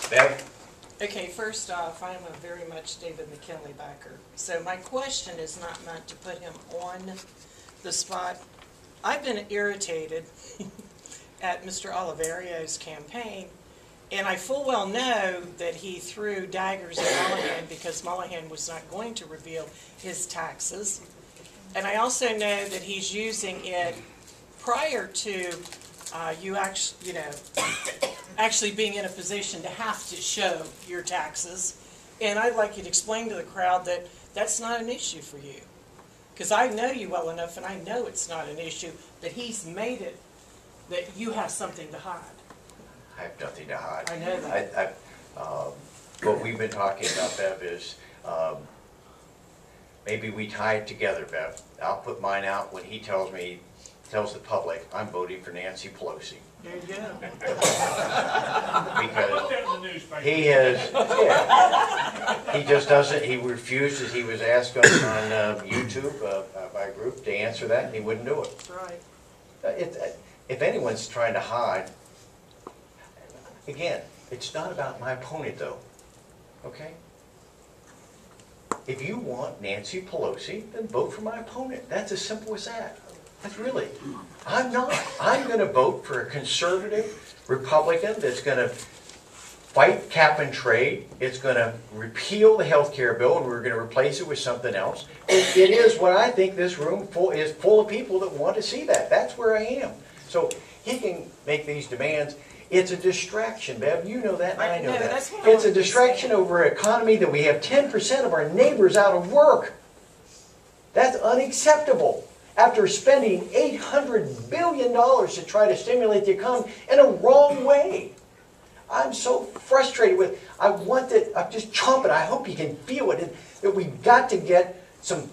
Bev? Okay, first off, I'm a very much David McKinley backer. So my question is not meant to put him on the spot. I've been irritated at Mr. Oliverio's campaign, and I full well know that he threw daggers at Mullihan because Mullihan was not going to reveal his taxes. And I also know that he's using it prior to you actually being in a position to have to show your taxes. And I'd like you to explain to the crowd that that's not an issue for you. Because I know you well enough, and I know it's not an issue, but he's made it that you have something to hide. I have nothing to hide. I know that. What we've been talking about, Bev, is maybe we tie it together, Bev. I'll put mine out when he tells the public, I'm voting for Nancy Pelosi. There you go. Because he has, he just doesn't, he refuses, he was asked on YouTube by a group to answer that, and he wouldn't do it. That's right. If anyone's trying to hide, again, it's not about my opponent though, okay? If you want Nancy Pelosi, then vote for my opponent. That's as simple as that. That's really, I'm not. I'm going to vote for a conservative Republican that's going to fight cap and trade. It's going to repeal the health care bill, and we're going to replace it with something else. It is what I think this room is full of people that want to see that. That's where I am. So he can make these demands. It's a distraction, Bev. You know that, and I know that. It's a distraction over an economy that we have 10% of our neighbors out of work. That's unacceptable. After spending $800 billion to try to stimulate the economy in a wrong way. I'm so frustrated with, I'm just chomping, I hope you can feel it, that we've got to get some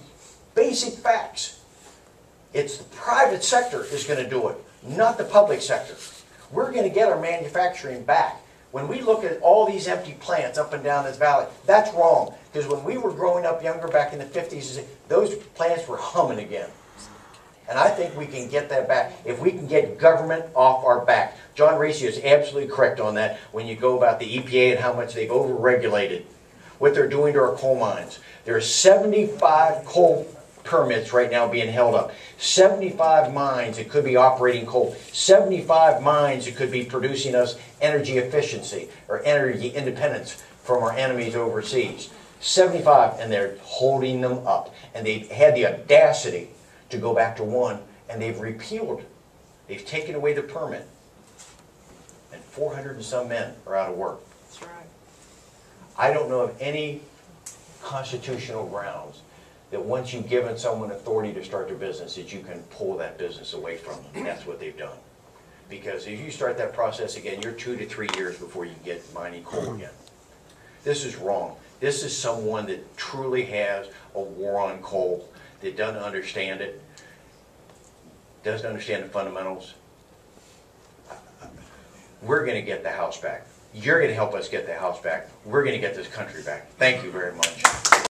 basic facts. It's the private sector is going to do it, not the public sector. We're going to get our manufacturing back. When we look at all these empty plants up and down this valley, that's wrong. Because when we were growing up younger back in the 50s, those plants were humming again. And I think we can get that back if we can get government off our back. John Racy is absolutely correct on that when you go about the EPA and how much they've over-regulated, what they're doing to our coal mines. There are 75 coal permits right now being held up. 75 mines that could be operating coal. 75 mines that could be producing us energy efficiency or energy independence from our enemies overseas. 75, and they're holding them up. And they've had the audacity to go back to one, and they've repealed. They've taken away the permit. And 400 and some men are out of work. That's right. I don't know of any constitutional grounds that once you've given someone authority to start their business, that you can pull that business away from them. And that's what they've done. Because if you start that process again, you're 2 to 3 years before you get mining coal again. This is wrong. This is someone that truly has a war on coal, that doesn't understand it, doesn't understand the fundamentals. We're going to get the House back. You're going to help us get the House back. We're going to get this country back. Thank you very much.